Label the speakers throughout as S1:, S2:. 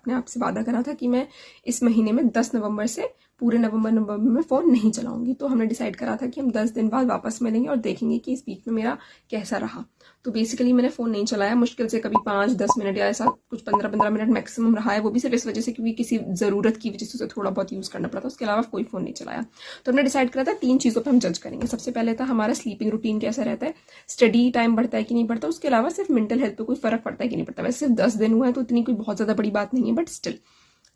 S1: अपने आप से वादा करा था कि मैं इस महीने में 10 नवंबर से पूरे नवंबर में फ़ोन नहीं चलाऊंगी। तो हमने डिसाइड करा था कि हम 10 दिन बाद वापस मिलेंगे और देखेंगे कि इस बीच में मेरा कैसा रहा। तो बेसिकली मैंने फ़ोन नहीं चलाया, मुश्किल से कभी 5-10 मिनट या ऐसा कुछ 15-15 मिनट मैक्सिमम रहा है, वो भी सिर्फ इस वजह से क्योंकि किसी ज़रूरत की वजह से उसे थोड़ा बहुत यूज़ करना पड़ा था। उसके अलावा कोई फ़ोन नहीं चलाया। तो हमने डिसाइड करा था 3 चीज़ों पर हम जज करेंगे। सबसे पहले था हमारा स्लीपिंग रूटीन कैसा रहता है, स्टडी टाइम बढ़ता है कि नहीं बढ़ता, उसके अलावा सिर्फ मेंटल हेल्थ पे कोई फ़र्क पड़ता है कि नहीं पड़ता। वैसे सिर्फ 10 दिन हुआ है तो इतनी कोई बहुत ज़्यादा बड़ी बात नहीं है, बट स्टिल।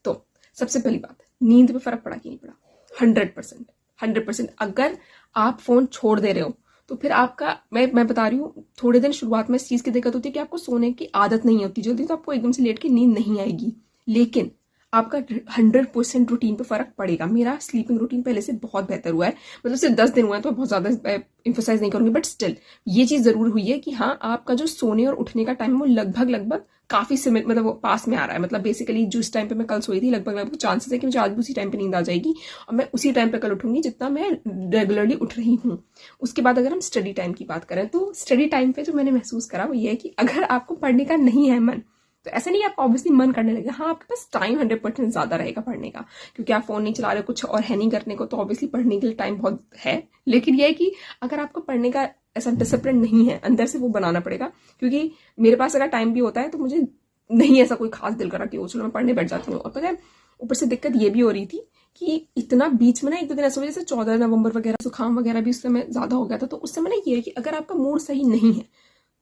S1: तो सबसे पहली बात, नींद पे फ़र्क पड़ा कि नहीं पड़ा। 100%। अगर आप फ़ोन छोड़ दे रहे हो तो फिर आपका, मैं बता रही हूँ, थोड़े दिन शुरुआत में इस चीज़ की दिक्कत होती है कि आपको सोने की आदत नहीं होती जल्दी, तो आपको एकदम से लेट के नींद नहीं आएगी, लेकिन आपका 100% रूटीन पे फर्क पड़ेगा। मेरा स्लीपिंग रूटीन पहले से बहुत बेहतर हुआ है, मतलब सिर्फ 10 दिन हुआ है तो बहुत ज़्यादा इम्फोसाइज नहीं करूँगी, बट स्टिल ये चीज़ ज़रूर हुई है कि हाँ, आपका जो सोने और उठने का टाइम वो लगभग काफ़ी सिमिलर, मतलब वो पास में आ रहा है। मतलब बेसिकली जिस टाइम पे मैं कल सोई थी लगभग चांसेस है कि मुझे आज भी उसी टाइम पे नींद आ जाएगी और मैं उसी टाइम पे कल उठूंगी जितना मैं रेगुलरली उठ रही हूँ। उसके बाद अगर हम स्टडी टाइम की बात करें तो स्टडी टाइम पे जो मैंने महसूस करा वो ये है कि अगर आपको पढ़ने का नहीं है मन, तो ऐसा नहीं आपका ऑब्वियसली मन करने लगेगा, हाँ आपके पास टाइम 100% ज्यादा रहेगा पढ़ने का, क्योंकि आप फोन नहीं चला रहे, कुछ और है नहीं करने को, तो ऑब्वियसली पढ़ने के लिए टाइम बहुत है। लेकिन यह है कि अगर आपको पढ़ने का ऐसा डिसिप्लिन नहीं है, अंदर से वो बनाना पड़ेगा। क्योंकि मेरे पास अगर टाइम भी होता है तो मुझे नहीं ऐसा कोई खास दिल करा कि वो चलो मैं पढ़ने बैठ जाती हूँ। और पता है ऊपर से दिक्कत ये भी हो रही थी कि इतना बीच में ना 1-2 दिन ऐसा हो, जैसे 14 नवंबर वगैरह जुकाम वगैरह भी उस समय ज्यादा हो गया था। तो उस समय ना ये है कि अगर आपका मूड सही नहीं है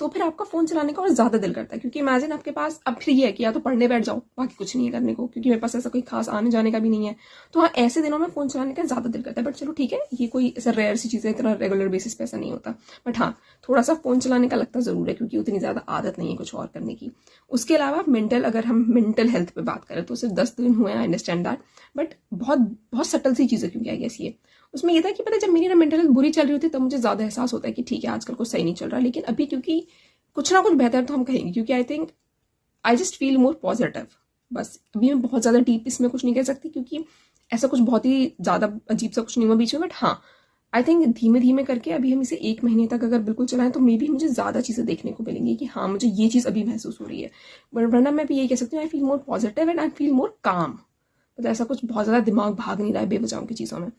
S1: तो फिर आपका फोन चलाने का और ज्यादा दिल करता है, क्योंकि इमेजिन आपके पास अब फिर ये है कि या तो पढ़ने बैठ जाओ, बाकी कुछ नहीं है करने को, क्योंकि मेरे पास ऐसा कोई खास आने जाने का भी नहीं है। तो हाँ, ऐसे दिनों में फोन चलाने का ज्यादा दिल करता है। बट चलो ठीक है, ये कोई ऐसा रेयर सी चीज है, इतना रेगुलर बेसिस पे ऐसा नहीं होता। बट हाँ, थोड़ा सा फोन चलाने का लगता जरूर है, क्योंकि उतनी ज्यादा आदत नहीं है कुछ और करने की। उसके अलावा अगर हम मेंटल हेल्थ पे बात करें तो सिर्फ 10 दिन हुए, आई अंडरस्टैंड दैट, बट बहुत बहुत सटल सी चीज है। क्योंकि आई गेस ये उसमें ये था कि पता जब मेरी ना मेंटल हेल्थ बुरी चल रही होती तब मुझे ज्यादा एहसास होता है कि ठीक है आजकल कुछ सही नहीं चल रहा, लेकिन अभी क्योंकि कुछ ना कुछ बेहतर तो हम कहेंगे, क्योंकि I think I just feel more positive. बस अभी मैं बहुत ज्यादा डीप इसमें कुछ नहीं कह सकती, क्योंकि ऐसा कुछ बहुत ही ज्यादा अजीब सा कुछ नहीं हुआ बीच में। बट हाँ, आई थिंक धीमे धीमे करके अभी हम इसे 1 महीने तक अगर बिल्कुल चलाएं तो मे भी मुझे ज्यादा चीजें देखने को मिलेंगी कि हाँ मुझे ये चीज अभी महसूस हो रही है। बट वरना मैं भी यही कह सकती हूँ, I feel more positive and I feel more काम। मतलब ऐसा कुछ बहुत ज्यादा दिमाग भाग नहीं रहा है बेवजह की चीजों में।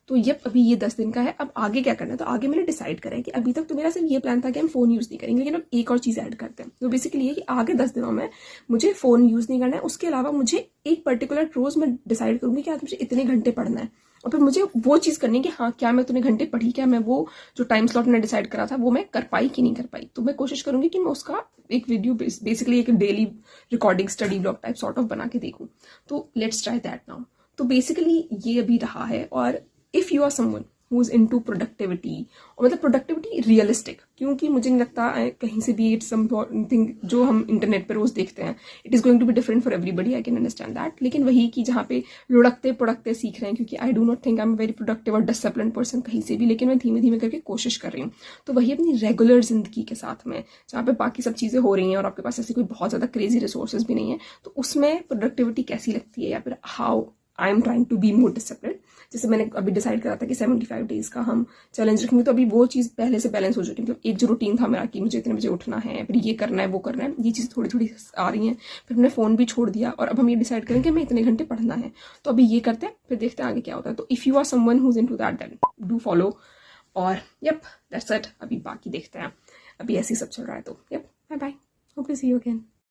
S1: तो ये अभी ये 10 दिन का है। अब आगे क्या करना है, तो आगे मैंने डिसाइड करा है कि अभी तक तो मेरा सिर्फ ये प्लान था कि हम फोन यूज नहीं करेंगे, लेकिन अब एक और चीज ऐड करते हैं। तो बेसिकली ये कि आगे 10 दिनों में मुझे फोन यूज नहीं करना है। उसके अलावा मुझे एक पर्टिकुलर रोज मैं डिसाइड करूंगी कि आज मुझे इतने घंटे पढ़ना है, और फिर मुझे वो चीज करनी है कि हाँ क्या मैं उतने घंटे पढ़ी, क्या मैं वो जो टाइम स्लॉट मैंने डिसाइड करा था वो मैं कर पाई कि नहीं कर पाई। तो मैं कोशिश करूंगी कि मैं उसका एक वीडियो बेसिकली एक daily recording study blog type sort of बना के देखूं। तो लेट्स ट्राई दैट नाउ। तो बेसिकली ये अभी रहा है। और if you are someone who is into productivity, और मतलब प्रोडक्टिविटी रियलिस्टिक, क्योंकि मुझे नहीं लगता कहीं से भी इट्स समथिंग जो हम इंटरनेट पर रोज देखते हैं it is going to be different for everybody, I can understand that. लेकिन वही कि जहाँ पे लुढ़कते पड़कते सीख रहे हैं, क्योंकि I do not think I am very productive और डिसिप्लिन पर्सन कहीं से भी, लेकिन मैं धीमे धीमे करके कोशिश कर रही हूँ। तो वही अपनी रेगुलर जिंदगी के साथ में जहाँ पे बाकी सब चीजें हो रही हैं और आपके पास ऐसी कोई बहुत ज्यादा क्रेजी रिसोर्सेज भी नहीं है, तो उसमें प्रोडक्टिविटी कैसी लगती है, या फिर how I am trying to be more discipline. जैसे मैंने अभी डिसाइड करा था कि 75 डेज का हम चैलेंज रखेंगे, तो अभी वो चीज़ पहले से बैलेंस हो चुकी है। मतलब एक जो रूटीन था मेरा कि मुझे इतने बजे उठना है, फिर ये करना है वो करना है, ये चीज़ थोड़ी थोड़ी आ रही है। फिर हमने फ़ोन भी छोड़ दिया और अब हम ये डिसाइड करेंगे मैं इतने घंटे पढ़ना है। तो अभी ये करते हैं, फिर देखते हैं आगे क्या होता है। तो if you are someone who is into that then do follow. और यप दैट्स इट, अभी बाकी देखते हैं। अभी ऐसे ही सब चल रहा है। तो yup, bye bye, hope to see you again.